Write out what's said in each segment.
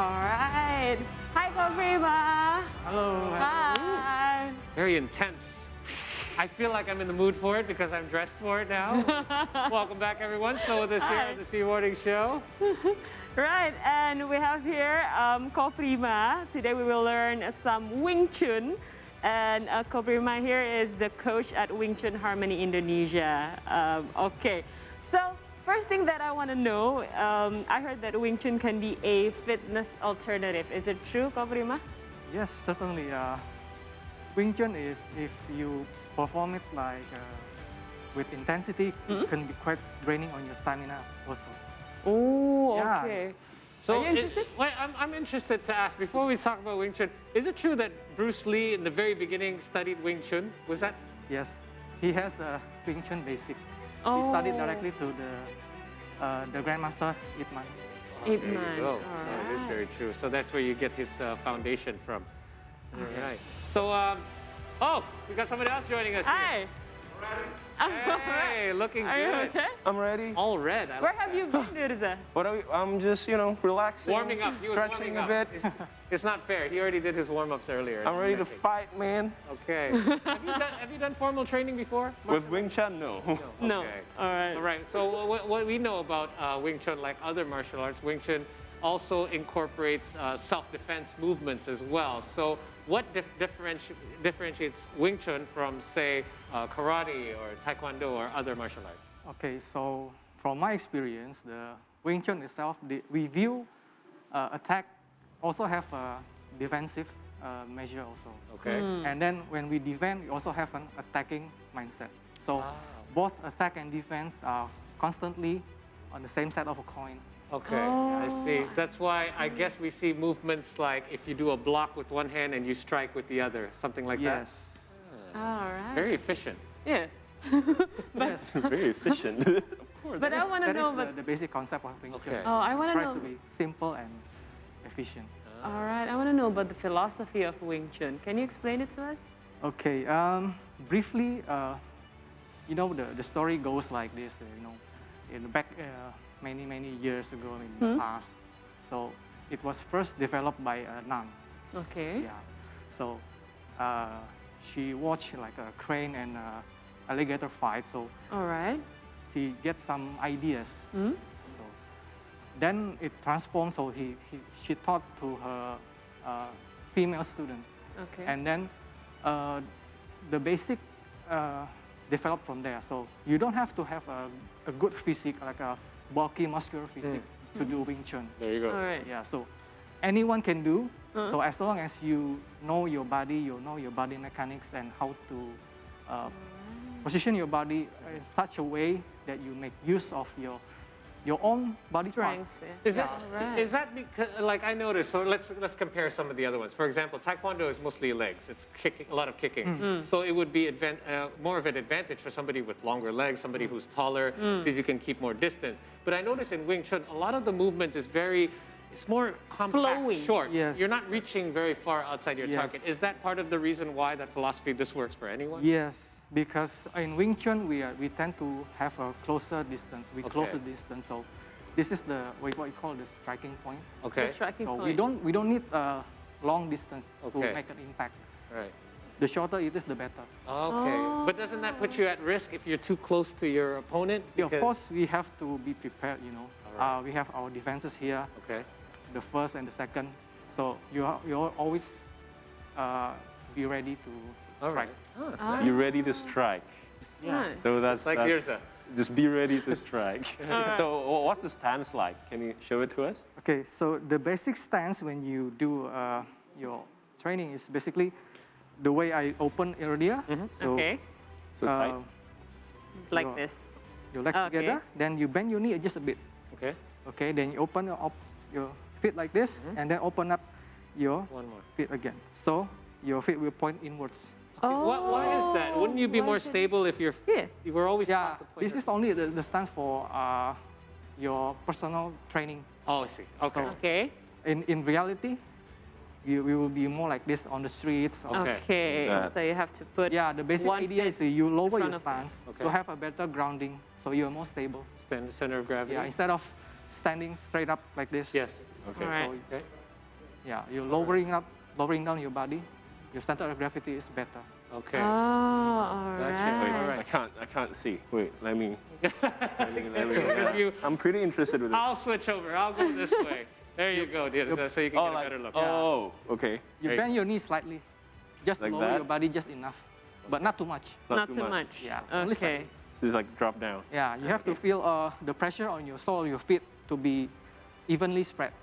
All right. Hi, Prima. Hello. Hi. Very intense. I feel like I'm in the mood for it because I'm dressed for it now. Welcome back, everyone. So this here Hi. at the Sea Morning Show. Right, and we have here Prima. Today we will learn some Wing Chun. And Prima here is the coach at Wing Chun Harmony Indonesia. Okay, so first thing that I want to know, I heard that Wing Chun can be a fitness alternative. Is it true, Prima? Yes, certainly. Wing Chun is, if you perform it like with intensity, it can be quite draining on your stamina also. Oh, Yeah. okay. So Are you interested? wait, I'm interested to ask, before we talk about Wing Chun, is it true that Bruce Lee in the very beginning studied Wing Chun? Was that? Yes, he has a Wing Chun basic. Oh. He studied directly to the Grandmaster Ip Man. There Ip you Man. go. All That is right. very true. So that's where you get his foundation from. All right. So, oh, we got somebody else joining us Hi. here. Hey, looking Are you good. okay? I'm ready. All red. Where have you been, Dirza? I'm just, relaxing. Warming up. He was stretching warming a up. bit. It's not fair. He already did his warm-ups earlier. I'm ready to fight, man. Okay. have you done formal training before? With Wing Chun, no. No. Okay. All right. All right. So what we know about Wing Chun, like other martial arts, Wing Chun also incorporates self-defense movements as well. So what differentiates Wing Chun from, say, karate or taekwondo or other martial arts? Okay, so from my experience, the Wing Chun itself, we view attack also have a defensive measure also. Okay. And then when we defend, we also have an attacking mindset. So both attack and defense are constantly on the same side of a coin. Okay, I see. That's why I guess we see movements like if you do a block with one hand and you strike with the other, something like Yes. All right. that. Very efficient. Yeah. Yes. Very efficient. But I want to That know. is the basic concept of Wing Chun. Okay. Oh, I want It to tries know. to be simple and efficient. All right. I want to know about the philosophy of Wing Chun. Can you explain it to us? Okay, briefly, the story goes like this, in back many years ago in the past. So it was first developed by a nun. Okay. Yeah. So she watched like a crane and alligator fight. So All right. she gets some ideas. So then it transformed. So she taught to her female student. Okay. And then the basic developed from there. So you don't have to have a good physique, like a bulky, muscular physique to do Wing Chun. There you go. All right. Yeah, so anyone can do. So as long as you know your body, you know your body mechanics and how to position your body in such a way that you make use of your own body parts. Strength. Is Yeah. that, All right. is that because, like I noticed, so let's compare some of the other ones. For example, Taekwondo is mostly legs. It's kicking, a lot of kicking. So it would be more of an advantage for somebody with longer legs, somebody who's taller, since you can keep more distance. But I noticed in Wing Chun, a lot of the movement is it's more compact, Flowy. short. Yes. You're not reaching very far outside your Yes. target. Is that part of the reason why that philosophy, this works for anyone? Yes, because in Wing Chun we tend to have a closer distance. We close the distance. So this is what you call the striking point. Okay. The striking So point. we don't need a long distance Okay. to make an impact. Right. The shorter it is, the better. Okay. But doesn't that put you at risk if you're too close to your opponent? Yeah, of Because- course, we have to be prepared. Alright. We have our defenses here, Okay. the first and the second. So you always be ready to All strike. right. You're ready to strike. Nice. So that's Like Mirza. just be ready to strike. So what's the stance like? Can you show it to us? Okay, so the basic stance when you do your training is basically the way I opened earlier. So, Okay. So tight. It's like your- this. Your legs Okay. together, then you bend your knee just a bit. Okay. Okay, then you open your feet like this, and then open up your One more. feet again. So your feet will point inwards. Why is that? Wouldn't you be why more is it- stable if you're? Yeah. You were always Yeah, taught to point this is only the stance for your personal training. Oh, I see. Okay. Okay. In reality, we will be more like this on the streets. Okay. Okay. That. So you have to put Yeah, the basic one idea foot is you lower front your of stance Okay. to have a better grounding, so you are more stable. Stand the center of gravity. Yeah, instead of standing straight up like this. Yes. Okay. All right. So Okay. Yeah, you're lowering down your body. Your center of gravity is better. Okay. Oh, all Gotcha. right. All right. I can't see. Wait, let me. You- I'm pretty interested with it. I'll switch over. I'll go this way. There you go, dear. So you can get a better look. Oh, okay. You Right. bend your knees slightly, just Like lower that? your body just enough, but not too much. Not too much. Yeah, only Okay. So it's like drop down. Yeah, you have to feel the pressure on your sole of your feet to be evenly spread.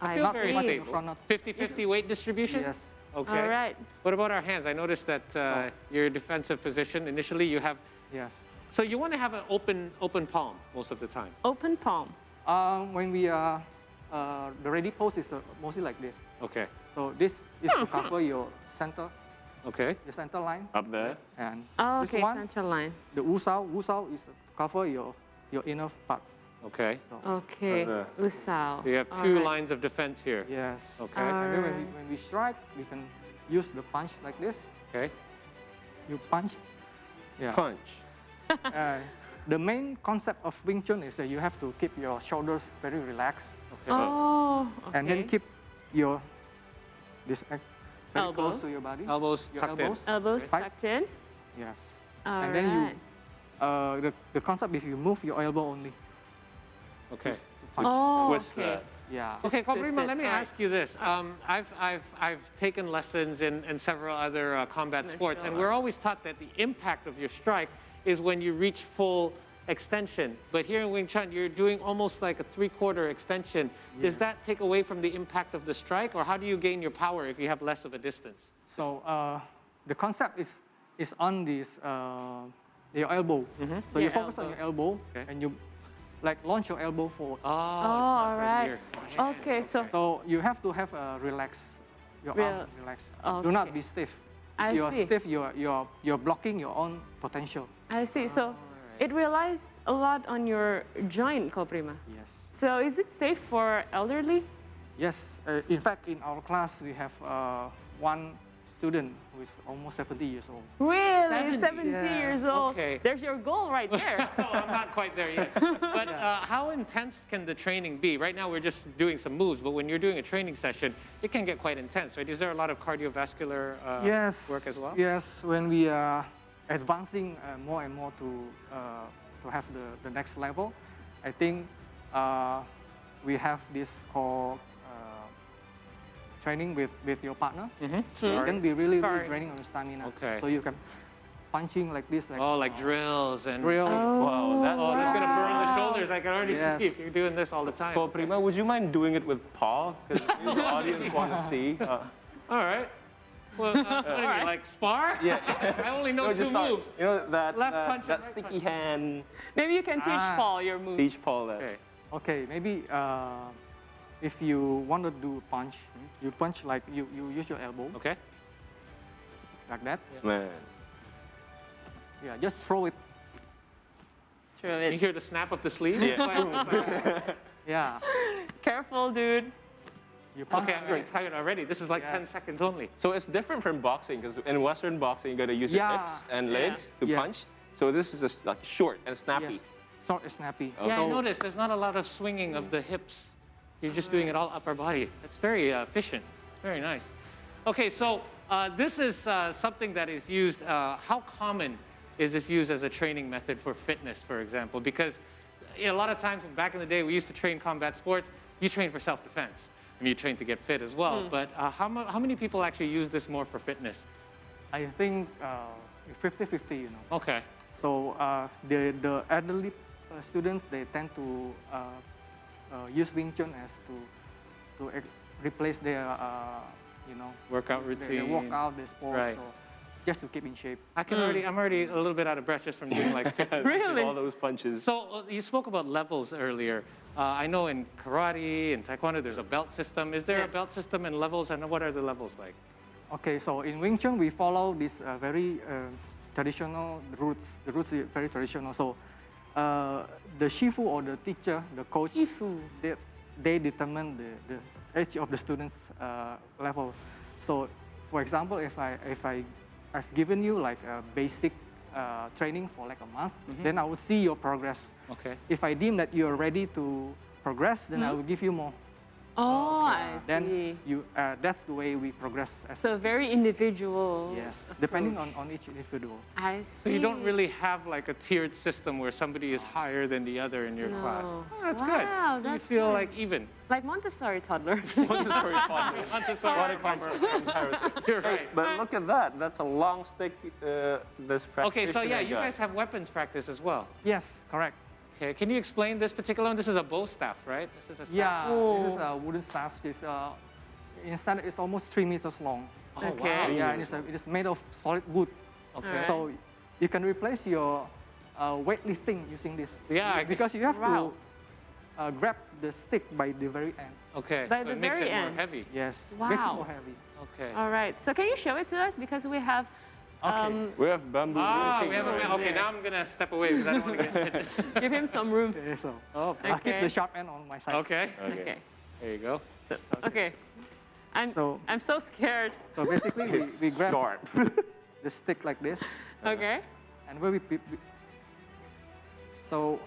I feel Not very too much in stable. the front, not 50-50 weight distribution? yes. Okay. All right. What about our hands? I noticed that your defensive position, initially you have, Yes. so you want to have an open palm most of the time. Open palm. When we are, the ready pose is mostly like this. Okay. So this is to cover your center line. Up there. And Oh, this okay, one, central line. the wusao is to cover your inner part. Okay. Okay, there. usao. So you have All two right. lines of defense here. Yes. Okay. And then Alright. when we strike, we can use the punch like this. Okay. You punch. Yeah. Punch. The main concept of Wing Chun is that you have to keep your shoulders very relaxed, Okay. Oh, okay. and then keep your very Elbow. close to your body. Elbows Your tucked elbows. in. Elbows Right. tucked in. Yes. All And then right. the concept is you move your elbow only. Okay. Oh, What's okay. that? Yeah. Okay, Just Prima, twist let me it. ask you this. I've taken lessons in several other combat sports, and we're always taught that the impact of your strike is when you reach full extension. But here in Wing Chun, you're doing almost like a 3/4 extension. Does that take away from the impact of the strike, or how do you gain your power if you have less of a distance? So the concept is on this your elbow. So you Your focus on elbow. your elbow, Okay. and you like launch your elbow forward. Oh, Oh, all right. Okay, so So you have to have a relax, your arm relaxed. Do not be stiff. I If you are see. stiff, you're blocking your own potential. I see. So it relies a lot on your joint, Prima. Yes. So is it safe for elderly? Yes. In fact, in our class, we have one student who is almost 70 years old. Really? 70? 70 years old. Okay. There's your goal right there. No, I'm not quite there yet. But how intense can the training be? Right now, we're just doing some moves, but when you're doing a training session, it can get quite intense, right? Is there a lot of cardiovascular work as well? Yes. When we are advancing more and more to have the next level, I think we have this called training with your partner. So it can be really Sparring. draining on your stamina. Okay. So you can punching like this, like Oh, like drills and... drills. Wow, that's. Oh, that's gonna burn the shoulders. I can already Yes. see if you're doing this all the time. So, Prima, would you mind doing it with Paul? Because the audience want to see. All right. Well, what do you mean, like spar? Yeah. I only know two just start. moves. You know that Left punch and that right sticky hand. Maybe you can teach Paul your moves. Teach Paul that. Okay. Okay, maybe if you want to do punch, you punch like you use your elbow Okay. like that. Man. Yeah, just throw it. Throw You it. hear the snap of the sleeve? Yeah. Yeah, Careful, dude. you punch Okay, I'm straight. tired already. This is like Yes. 10 seconds only. So it's different from boxing because in Western boxing you gotta use your Yeah. hips and legs to Yes. punch. So this is just like short and snappy. Yes, short and snappy. Yeah, I So- noticed there's not a lot of swinging of the hips. You're just doing it all upper body. That's very efficient. Very nice. Okay, so this is something that is used. How common is this used as a training method for fitness, for example? Because a lot of times back in the day, we used to train combat sports. You train for self-defense. I mean, you train to get fit as well. But how many people actually use this more for fitness? I think 50-50, you know. Okay. So the elderly students, they tend to use Wing Chun as to replace their Workout their routine. workout, their sports, Right. so just to keep in shape. I'm already a little bit out of breath just from doing like fitness. Really? All those punches. So you spoke about levels earlier. I know in karate and taekwondo there's a belt system. Is there a belt system and levels, and what are the levels like? Okay, so in Wing Chun, we follow this very traditional roots. The roots are very traditional. So the shifu or the teacher, the coach, Shifu. they determine the age of the student's level. So, for example, if I've given you like a basic training for like a month, then I would see your progress. Okay. If I deem that you're ready to progress, then I will give you more. Oh, I see. Then that's the way we progress. So very individual. Yes, depending on each individual. I see. So you don't really have like a tiered system where somebody is higher than the other in your class. No. Oh, that's Wow, good. So you that's feel nice. like even. Like Montessori toddler. Montessori father. Montessori comparison. You're right. But look at that. That's a long stick. This Okay, so yeah, you got. guys have weapons practice as well. Yes, correct. Okay, can you explain this particular one? This is a bow staff, right? This is a staff. Yeah, Oh. this is a wooden staff. Instead, it's almost 3 meters long. Oh, Okay. wow. Yeah, and it is made of solid wood. Okay. Alright. So you can replace your weightlifting using this. Yeah, I because you have Wow. to grab the stick by the very end. Okay, By so the it makes very it more end. heavy. Yes, makes it Wow. more heavy. Okay. All right. So can you show it to us? Because we have. We have bamboo. Ah, rooting we have a around. man. Okay, now I'm gonna step away because I don't want to get hit. Give him some room. Okay, so Oh, I'll keep Okay. the sharp end on my side. okay. Okay. There you go. So, okay. I'm So- I'm so scared. So basically, we grab Sharp. the stick like this, Okay. and where so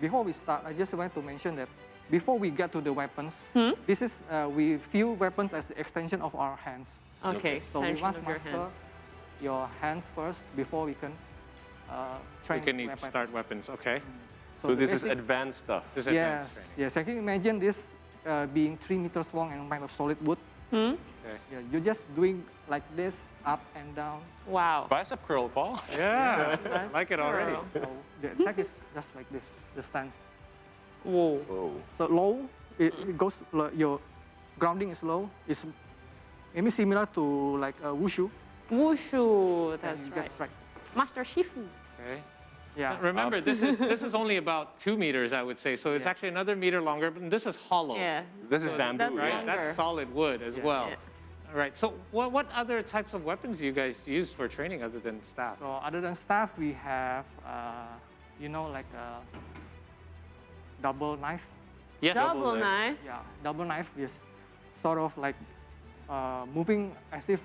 before we start, I just want to mention that before we get to the weapons, this is we view weapons as the extension of our hands. Okay. So we Extension must of your master hands. your hands first before we can We train can weapons. start weapons. Okay. So the this is basic- advanced stuff. This is advanced Yes, training. yes. I can imagine this being 3 meters long and made of solid wood. Okay. Yeah, you're just doing like this, up and down. Wow. Bicep curl, Paul. Yeah, That's I like it already. thorough. So the attack is just like this, the stance. Whoa. Whoa. So low, it goes, your grounding is low. It's maybe similar to like wushu. Wushu. That's and you right. get strike. Master Shifu. Okay. Yeah. Remember, this is only about 2 meters, I would say. So it's Yeah. actually another meter longer, but this is hollow. Yeah. This is bamboo, That's right? Right. longer. That's solid wood as Yeah. well. Yeah. All right. So what other types of weapons do you guys use for training other than staff? So other than staff, we have, like a double knife. Yeah. Double knife. knife. Yeah, double knife is sort of like moving as if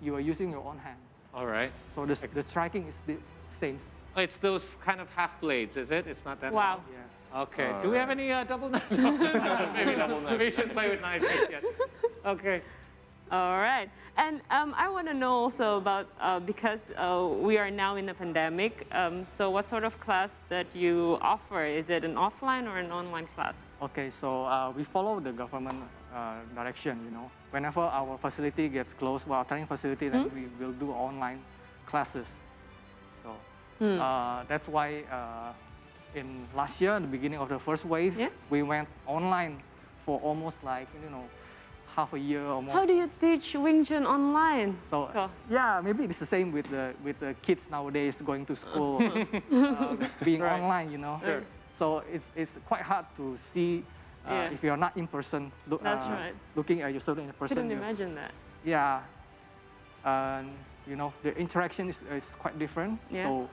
you are using your own hand. All right. So the striking is the same. Oh, it's those kind of half blades, is it? It's not that Wow. long? Yes. Okay. Do we have any double knives? Maybe double knives. We shouldn't play with knives just yet. Okay. All right. And I want to know also about, because we are now in a pandemic, so what sort of class that you offer? Is it an offline or an online class? Okay, so we follow the government direction, Whenever our facility gets closed, our training facility, then we will do online classes. So that's why in last year, the beginning of the first wave, Yeah. we went online for almost like, half a year or more. How do you teach Wing Chun online? So Oh. yeah, maybe it's the same with the kids nowadays going to school, being Right. online, Sure. So it's quite hard to see Yeah. if you're not in person. That's right. Looking at your student in person. Couldn't you- imagine that. Yeah, and the interaction is quite different. Yeah. So,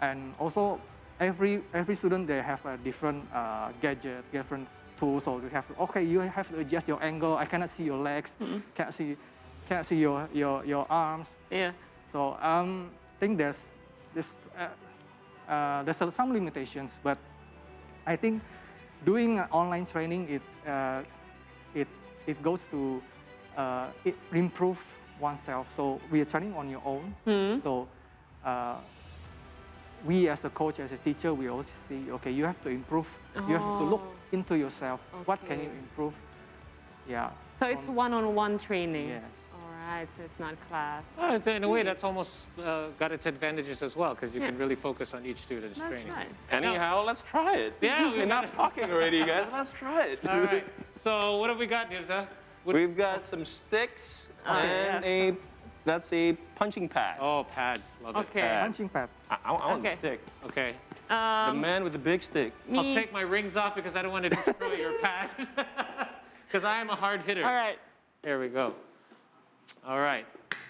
and also every student they have a different gadget, different tools. So you have you have to adjust your angle. I cannot see your legs. Cannot see your arms. Yeah. So I think there's some limitations, but I think doing online training it goes to it improve oneself. So we are training on your own. So we as a coach, as a teacher, we also see, you have to improve. You have to look into yourself. What can you Okay. improve? Yeah. So it's one-on-one training. Yes. All right. So it's not class. Oh, in a way, that's almost got its advantages as well, because you Yeah. can really focus on each student's That's training. right. Anyhow, let's try it. Yeah, we Enough talking already, guys. Let's try it. All right. So what have we got, Nirza? We've got some sticks and that's a punching pad. Oh, pads. Love it. Okay. Pad. Punching pad. I want the Okay. stick. Okay. The man with the big stick. Me. I'll take my rings off because I don't want to destroy your pad. Because I am a hard hitter. All right. There we go. All right.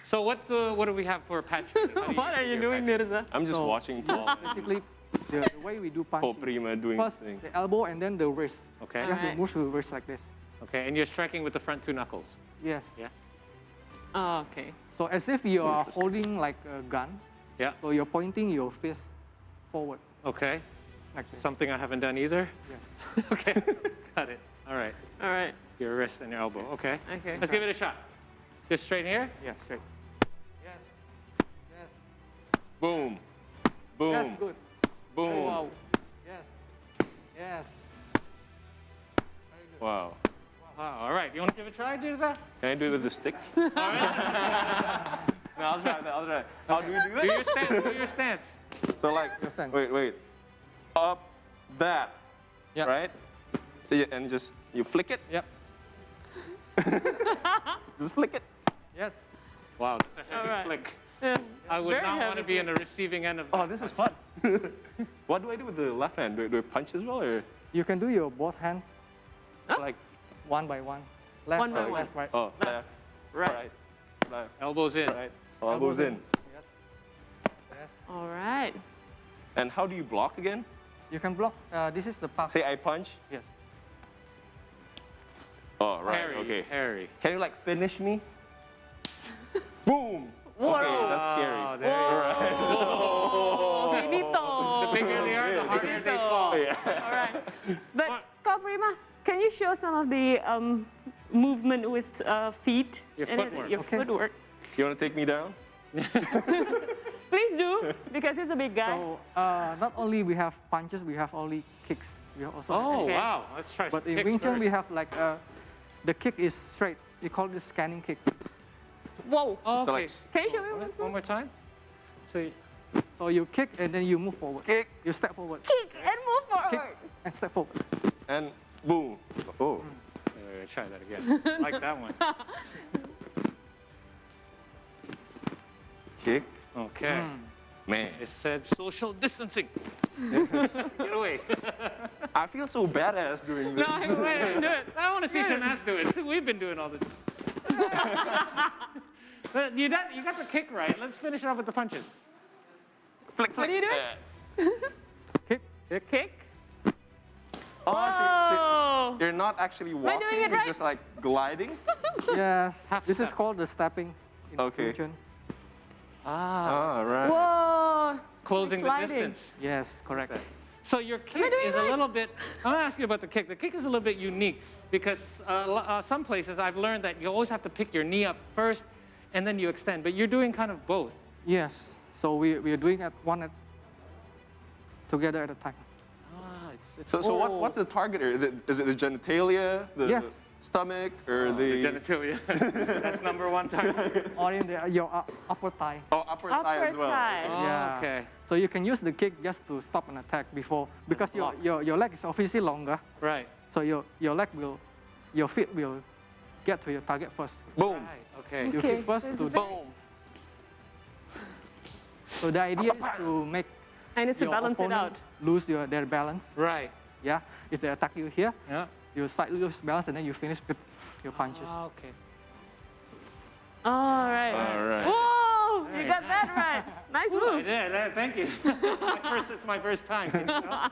So what do we have for pad training? How do What are train you your doing, pad? Nirza? I'm just So, watching Paul. Basically, the way we do punch is Prima doing first his thing. the elbow and then the wrist. Okay. You have Alright. to move the wrist like this. Okay. And you're striking with the front two knuckles. Yes. Yeah. Oh, okay. So as if you are holding like a gun. Yeah. So you're pointing your fist forward Okay. like this. Something I haven't done either. Yes. Okay. Got it. All right. All right. your wrist and your elbow. Okay. Okay. Let's give it a shot. Just straight here. Yeah, straight. Yes. Yes. Boom. Boom. Yes, good. Boom. Wow. Yes. Yes. Very good. Wow. Wow. All right. You want to give it a try, Jaya? Can I do it with the stick? All right. No, I'll try that. I'll try. How do we do Do it? your stance. Do your stance. So like, Your stance. wait. Up, that, Yeah. right? So and just, you flick it? Yep. Just flick it. Yes. Wow. That's a heavy All right. flick. Yeah. I would Very not want to heavy be on the receiving end of that. Oh, this is fun. What do I do with the left hand? Do I punch as well, or You can do your both hands like, one by one. Left, One by right, one. left, right. oh, left, Right. left, Elbows in. right, elbows in. Yes. Yes. All right. And how do you block again? You can block. This is the pass. Say I punch. Yes. Oh, right, Harry. okay. Harry. Can you like finish me? Boom. Okay, that's scary. Oh, there you go. Finito. The bigger they are, the harder they fall. Yeah. All right. But Ko Prima, can you show some of the movement with feet? Your and footwork. Your Okay. footwork. You want to take me down? Please do, because he's a big guy. So not only we have punches, we have only kicks. We have also. Oh, Okay. wow. Let's try But in kick Wing Chun first. we have like the kick is straight. We call it scanning kick. Whoa. Oh, So okay. like, Can you show me once One more? more time. So you, So you kick and then you move forward. Kick. You step forward. Kick and move Kick forward. and step forward. and boom. Oh. try that again. I like that one. Kick. Okay. Man. It said social distancing. Get away. I feel so badass doing this. No, wait, do it. I want to see Shanaz do it. See, we've been doing all this. But you got the kick right. Let's finish it off with the punches. Flick, flick. What are you doing? Kick. Kick. Oh, Oh. so you're not actually I walking, doing it you're right? just like gliding? Yes. Half This is step. called the stepping in Okay. Wing Chun. Ah. Ah, right. Whoa. Closing the Sliding. distance. Yes, correct. So your kick doing is it a right? little bit, I want to ask you about the kick. The kick is a little bit unique because some places I've learned that you always have to pick your knee up first and then you extend, but you're doing kind of both. Yes. So we are doing together at a time. Ah, it's So what's the target area? Is it the genitalia, the Yes. stomach, or the the genitalia. That's number one target. Or in your upper thigh. upper thigh Upper as well? thigh. Oh, Yeah. okay. So you can use the kick just to stop an attack because block. your leg is obviously longer. Right. So your feet will get to your target first. Boom. Right. Okay. You Okay, kick first so it's to very- Boom. So the idea is to make I need to your balance it opponent out. lose their balance. Right. Yeah. If they attack you here, Yeah. you slightly lose balance and then you finish with your punches. Ah, okay. All right. All right. Whoa, you got that right. Nice I move. did. Thank you. It's my first time. You know?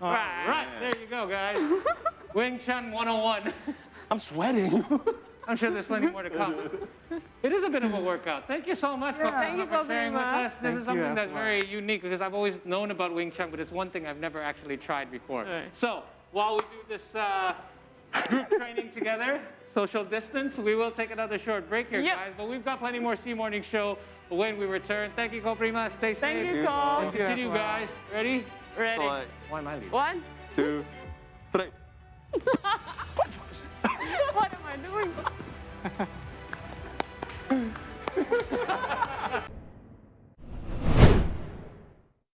All right. There you go, guys. Wing Chun 101. I'm sweating. I'm sure there's plenty more to come. It is a bit of a workout. Thank you so much for Thank you, for sharing with Prima. us. This Thank is something you that's as well. very unique because I've always known about Wing Chun, but it's one thing I've never actually tried before. Right. So while we do this group training together, social distance, we will take another short break here, Yep. guys. But we've got plenty more C Morning Show when we return. Thank you, Prima. Stay safe. Thank you, Ko. Let's Thank you as continue, well. guys. Ready? Ready? So like, Why am I leaving? 1. 2, 3. What am I doing?